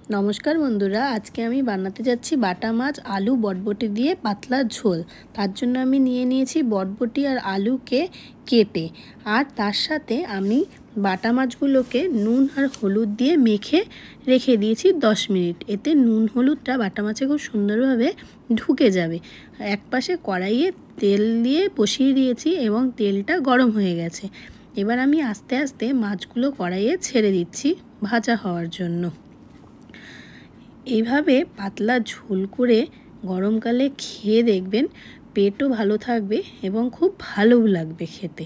नमस्कार बंधुरा, आज के आमी बानाते जाচ্ছি बाटा माछ आलू बटबटी दिए पातला झोल। तार जन्य आमी निये नियेछि बटबटी और आलू के केटे और तार साथे आमी बाटा माछगुलोके नून और हलुद दिए मेखे रेखे दिएछि 10 मिनट। एते नून हलुदटा बाटा माछे खूब सुंदरभावे ढुके जाबे। एक पाशे कड़ाइये तेल दिए बसिए दिएछि एबं तेलटा गरम हये गेछे। एबार आमी आस्ते आस्ते माछगुलो कड़ाइये छेड़े दिচ্ছি भाजा हওয়ার জন্য। এইভাবে পাতলা ঝোল করে গরমকালে খেয়ে দেখবেন, পেটও ভালো থাকবে এবং খুব ভালোও লাগবে খেতে।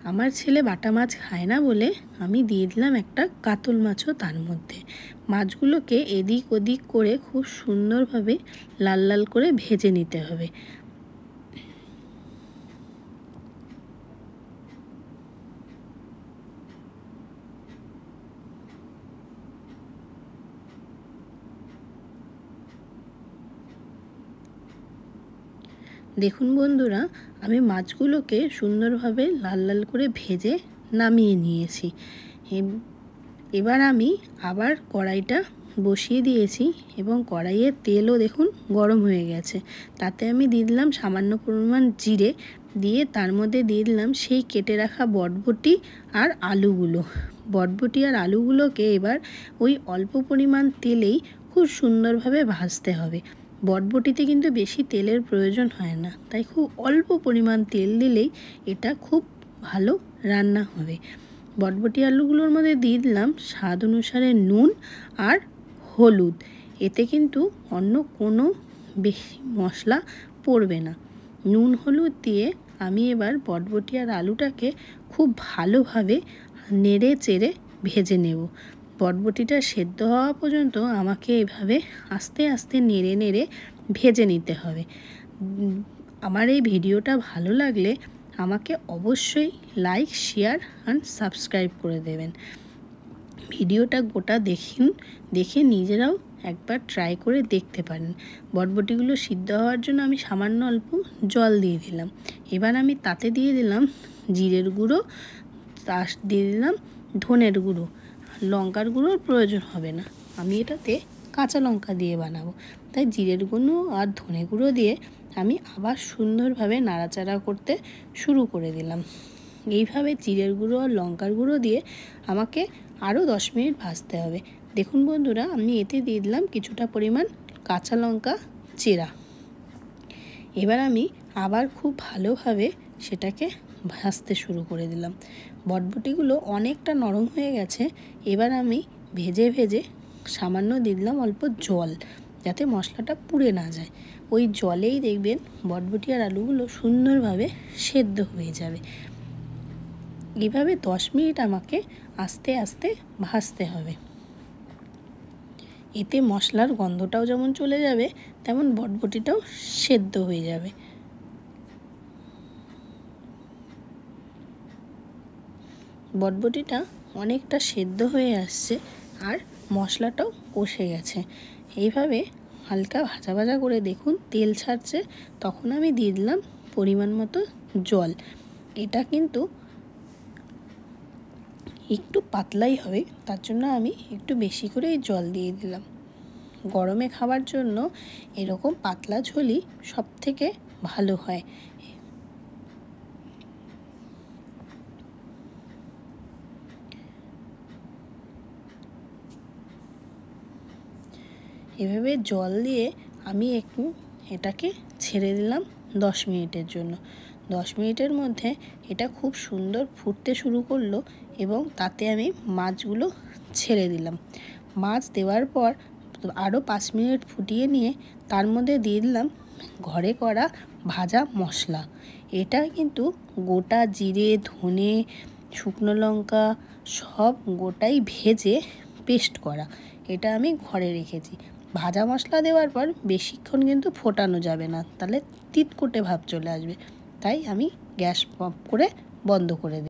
আমার ছেলে বাটা মাছ খায় না বলে আমি দিয়ে দিলাম একটা কাতল মাছও তার মধ্যে। মাছগুলোকে এদিক ওদিক করে খুব সুন্দরভাবে লাল লাল করে ভেজে নিতে হবে। দেখুন বন্ধুরা, আমি মাছগুলোকে সুন্দরভাবে লাল লাল করে ভেজে নামিয়ে নিয়েছি। এবার আমি আবার কড়াইটা বসিয়ে দিয়েছি এবং কড়াইয়ের তেলও দেখুন গরম হয়ে গেছে। তাতে আমি দিয়ে দিলাম সামান্য পরিমাণ জিরে, দিয়ে তার মধ্যে দিয়ে দিলাম সেই কেটে রাখা বটবটি আর আলুগুলো। বটবটি আর আলুগুলোকে এবার ওই অল্প পরিমাণ তেলেই খুব সুন্দরভাবে ভাজতে হবে। বটবটিতে কিন্তু বেশি তেলের প্রয়োজন হয় না, তাই খুব অল্প পরিমাণ তেল দিলেই এটা খুব ভালো রান্না হবে। বটবটি আলুগুলোর মধ্যে দিয়ে দিলাম স্বাদ অনুসারে নুন আর হলুদ। এতে কিন্তু অন্য কোনো বেশি মশলা পড়বে না। নুন হলুদ দিয়ে আমি এবার বটবটি আর আলুটাকে খুব ভালোভাবে নেড়ে চেড়ে ভেজে নেব। বটবটিটা সেদ্ধ হওয়া পর্যন্ত আমাকে এভাবে আস্তে আস্তে নেড়ে নেড়ে ভেজে নিতে হবে। আমার এই ভিডিওটা ভালো লাগলে আমাকে অবশ্যই লাইক, শেয়ার অ্যান্ড সাবস্ক্রাইব করে দেবেন। ভিডিওটা গোটা দেখে নিজেরাও একবার ট্রাই করে দেখতে পারেন। বটবটিগুলো সিদ্ধ হওয়ার জন্য আমি সামান্য অল্প জল দিয়ে দিলাম। এবার আমি তাতে দিয়ে দিলাম জিরের গুঁড়ো, তার দিয়ে দিলাম ধনের গুঁড়ো। লঙ্কার গুঁড়োর প্রয়োজন হবে না, আমি এটাতে কাঁচা লঙ্কা দিয়ে বানাবো, তাই জিরের গুঁড়ো আর ধনে গুঁড়ো দিয়ে আমি আবার সুন্দরভাবে নাড়াচাড়া করতে শুরু করে দিলাম। এইভাবে জিরের গুঁড়ো আর লঙ্কার গুঁড়ো দিয়ে আমাকে আরও 10 মিনিট ভাজতে হবে। দেখুন বন্ধুরা, আমি এতে দিয়ে দিলাম কিছুটা পরিমাণ কাঁচা লঙ্কা চেরা। এবার আমি আবার খুব ভালোভাবে সেটাকে ভাজতে শুরু করে দিলাম। বটবটিগুলো অনেকটা নরম হয়ে গেছে। এবার আমি ভেজে ভেজে সামান্য দিয়ে দিলাম অল্প জল, যাতে মশলাটা পুড়ে না যায়। ওই জলেই দেখবেন বটবটি আর আলুগুলো সুন্দরভাবে সেদ্ধ হয়ে যাবে। এইভাবে 10 মিনিট আমাকে আস্তে আস্তে ভাজতে হবে। এতে মশলার গন্ধটাও যেমন চলে যাবে, তেমন বটবটিটাও সেদ্ধ হয়ে যাবে। বটবটিটা অনেকটা সেদ্ধ হয়ে আসছে আর মশলাটাও কষে গেছে। এইভাবে হালকা ভাজা ভাজা করে দেখুন তেল ছাড়ছে, তখন আমি দিয়ে দিলাম পরিমাণ মতো জল। এটা কিন্তু একটু পাতলাই হবে, তার জন্য আমি একটু বেশি করে জল দিয়ে দিলাম। গরমে খাবার জন্য এরকম পাতলা ঝোলই সবথেকে ভালো হয়। এভাবে জল দিয়ে আমি একটু এটাকে ছেড়ে দিলাম 10 মিনিটের জন্য। 10 মিনিটের মধ্যে এটা খুব সুন্দর ফুটতে শুরু করলো এবং তাতে আমি মাছগুলো ছেড়ে দিলাম। মাছ দেওয়ার পর আরও 5 মিনিট ফুটিয়ে নিয়ে তার মধ্যে দিয়ে দিলাম ঘরে করা ভাজা মশলা। এটা কিন্তু গোটা জিরে, ধনে, শুকনো লঙ্কা সব গোটাই ভেজে পেস্ট করা। এটা আমি ঘরে রেখেছি। ভাজা মশলা দেওয়ার পর বেশিক্ষণ কিন্তু ফোটানো যাবে না, তাহলে তিতকুটে ভাব চলে আসবে। তাই আমি গ্যাস অফ করে বন্ধ করে দিই।